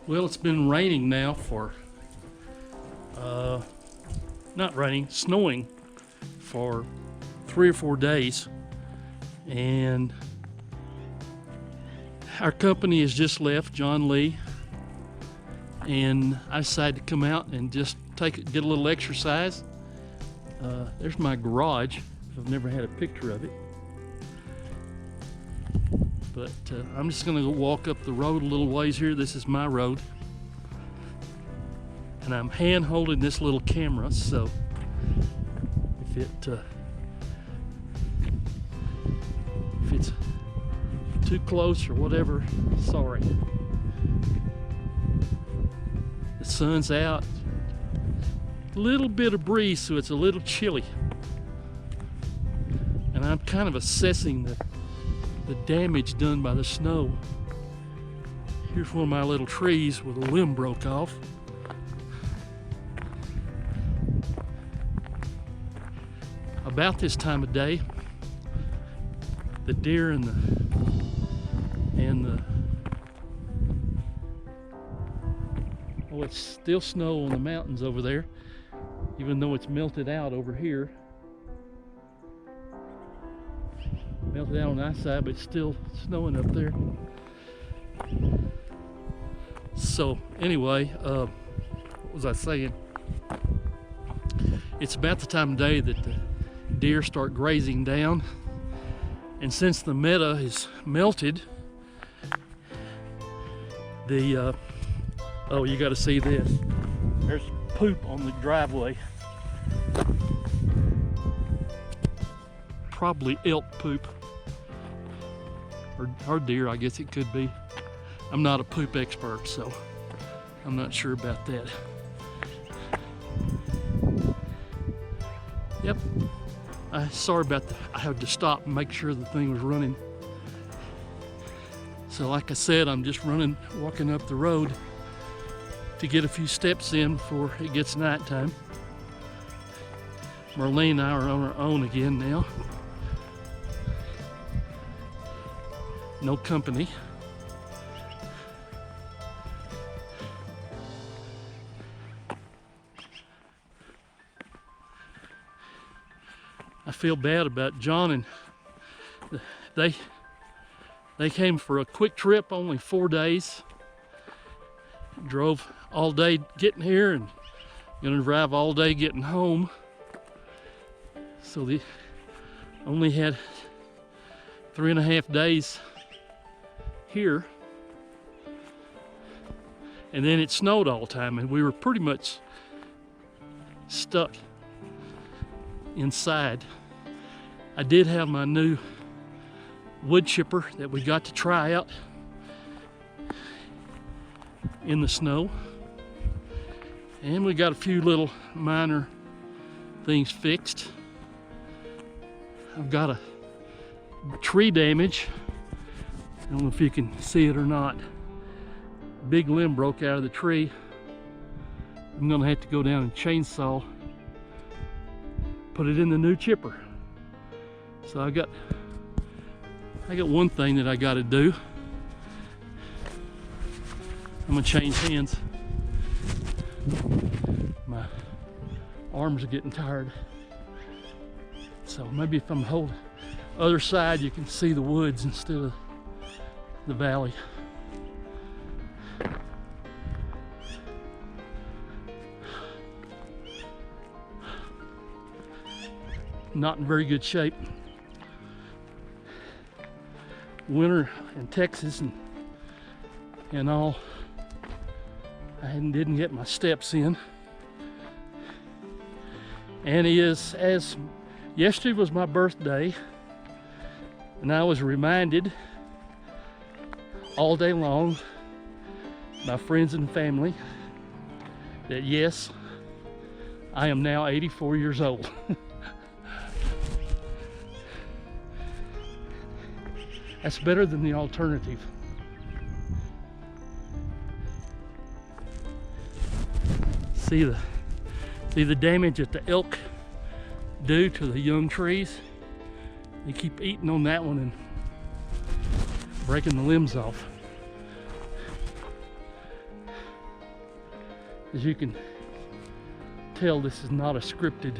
Well, it's been raining now for, not raining, snowing for 3 or 4 days. And our company has just left, John Lee. And I decided to come out and just get a little exercise. There's my garage. I've never had a picture of it. But I'm just gonna go walk up the road a little ways here. This is my road. And I'm hand holding this little camera, so if it's too close or whatever, sorry. The sun's out. A little bit of breeze, so it's a little chilly. And I'm kind of assessing the damage done by the snow. Here's one of my little trees with a limb broke off. About this time of day, the deer and the oh, it's still snow on the mountains over there, even though it's melted out over here. Melted out on that side, but it's still snowing up there. So anyway, what was I saying? It's about the time of day that the deer start grazing down, and since the meadow is melted, oh, you got to see this. There's poop on the driveway. Probably elk poop. Or deer, I guess it could be. I'm not a poop expert, so I'm not sure about that. Yep. Sorry about that. I had to stop and make sure the thing was running. So like I said, I'm just walking up the road to get a few steps in before it gets nighttime. Marlene and I are on our own again now. No company. I feel bad about John, and they came for a quick trip, only 4 days. Drove all day getting here and gonna drive all day getting home. So they only had 3.5 days here, and then it snowed all the time, and we were pretty much stuck inside. I did have my new wood chipper that we got to try out in the snow, and we got a few little minor things fixed. I've got a tree damage. I don't know if you can see it or not. Big limb broke out of the tree. I'm gonna have to go down and chainsaw, put it in the new chipper. So I got one thing that I got to do. I'm gonna change hands. My arms are getting tired. So maybe if I'm holding other side, you can see the woods instead of the valley. Not in very good shape. Winter in Texas and all. I didn't get my steps in. And yesterday was my birthday, and I was reminded all day long by friends and family that yes, I am now 84 years old. That's better than the alternative. See the damage that the elk do to the young trees? They keep eating on that one, and breaking the limbs off. As you can tell, this is not a scripted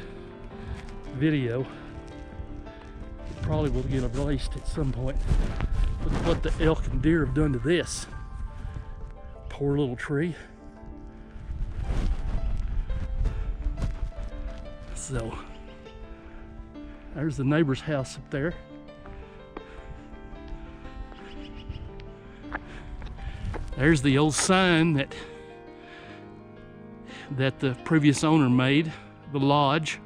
video. It probably will get released at some point. Look at what the elk and deer have done to this. Poor little tree. So, there's the neighbor's house up there. There's the old sign that the previous owner made, the lodge.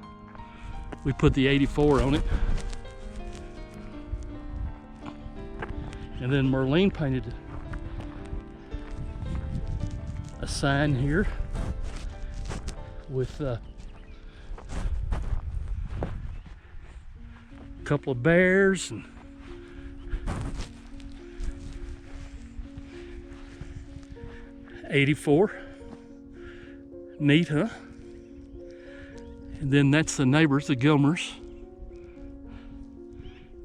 We put the 84 on it. And then Merlene painted a sign here with a couple of bears and '84. Neat, huh? And then that's the neighbors, the Gilmers.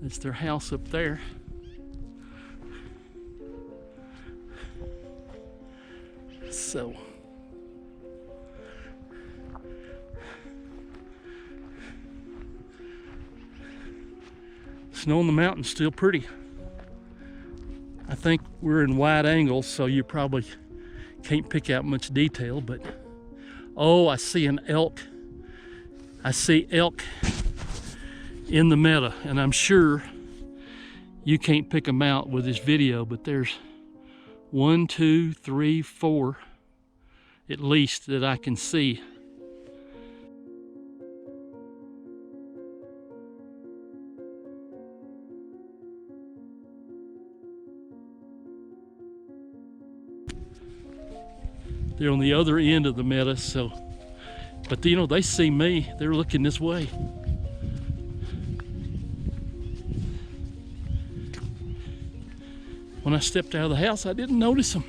That's their house up there. So, snow on the mountain's still pretty. I think we're in wide angles, so you probably can't pick out much detail, but oh, I see an elk. I see elk in the meadow, and I'm sure you can't pick them out with this video, but there's 1, 2, 3, 4 at least that I can see. They're on the other end of the meadow, so, but you know, they see me, they're looking this way. When I stepped out of the house, I didn't notice them.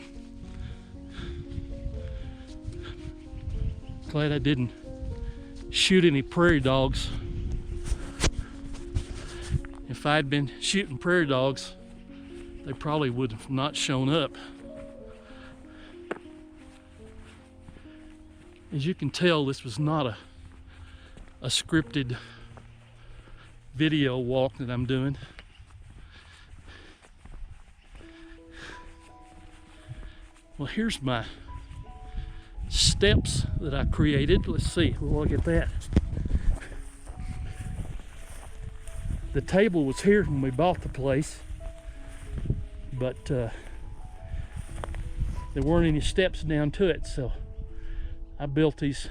Glad I didn't shoot any prairie dogs. If I'd been shooting prairie dogs, they probably would have not shown up. As you can tell, this was not a scripted video walk that I'm doing. Well, here's my steps that I created. Let's see, we'll look at that. The table was here when we bought the place, but there weren't any steps down to it, so I built these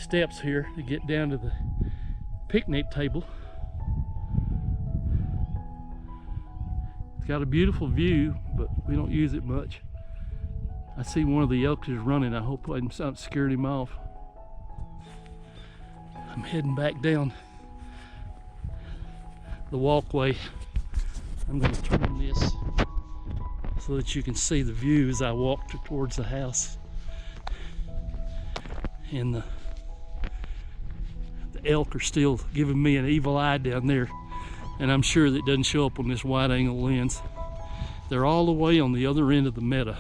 steps here to get down to the picnic table. It's got a beautiful view, but we don't use it much. I see one of the elk is running. I hope I haven't scared him off. I'm heading back down the walkway. I'm going to turn this so that you can see the view as I walk towards the house. And the elk are still giving me an evil eye down there, and I'm sure that doesn't show up on this wide angle lens. They're all the way on the other end of the meadow.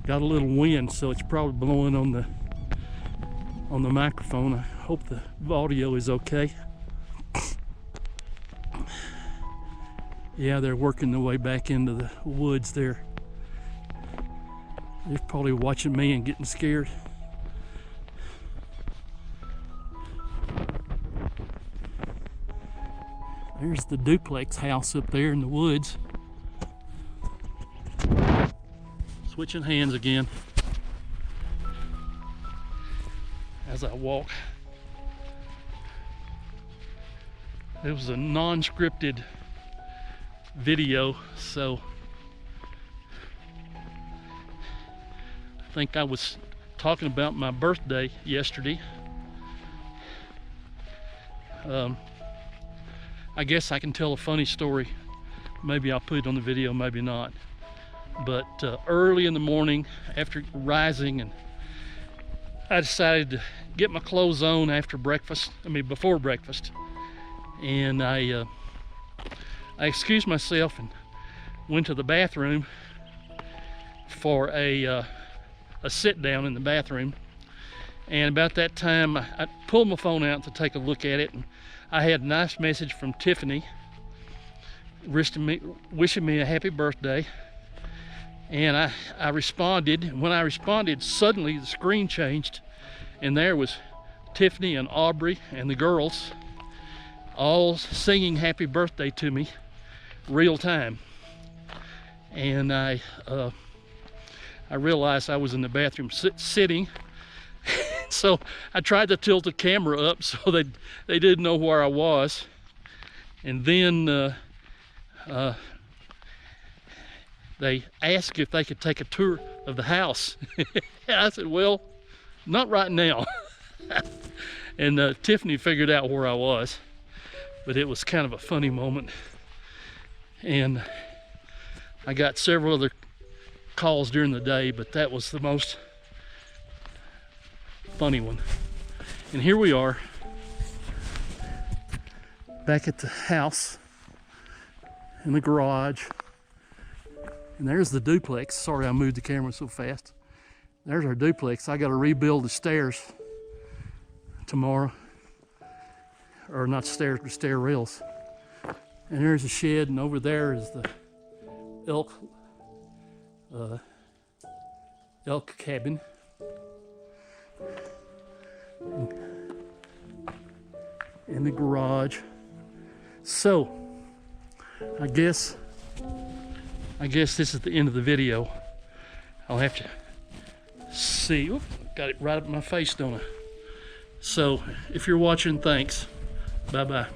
Got a little wind, so it's probably blowing on the microphone. I hope the audio is okay. Yeah, they're working their way back into the woods there. They're probably watching me and getting scared. There's the duplex house up there in the woods. Switching hands again as I walk. It was a non-scripted video, so I think I was talking about my birthday yesterday. I guess I can tell a funny story. Maybe I'll put it on the video, maybe not. But early in the morning, after rising, and I decided to get my clothes on after breakfast, before breakfast. And I excused myself and went to the bathroom for a sit down in the bathroom. And about that time, I pulled my phone out to take a look at it, and I had a nice message from Tiffany wishing me a happy birthday. And I responded, and when I responded, suddenly the screen changed, and there was Tiffany and Aubrey and the girls all singing happy birthday to me, real time. And I realized I was in the bathroom sitting. So I tried to tilt the camera up so they didn't know where I was. And then they asked if they could take a tour of the house. I said, well, not right now. And Tiffany figured out where I was, but it was kind of a funny moment. And I got several other calls during the day, but that was the most funny one. And here we are back at the house in the garage, and there's the duplex. Sorry I moved the camera so fast. There's our duplex. I got to rebuild the stairs tomorrow, or not stairs but stair rails. And there's a shed, and over there is the elk cabin. In the garage. So I guess this is the end of the video. I'll have to see. Oop, got it right up in my face, don't I? So if you're watching, thanks. Bye bye.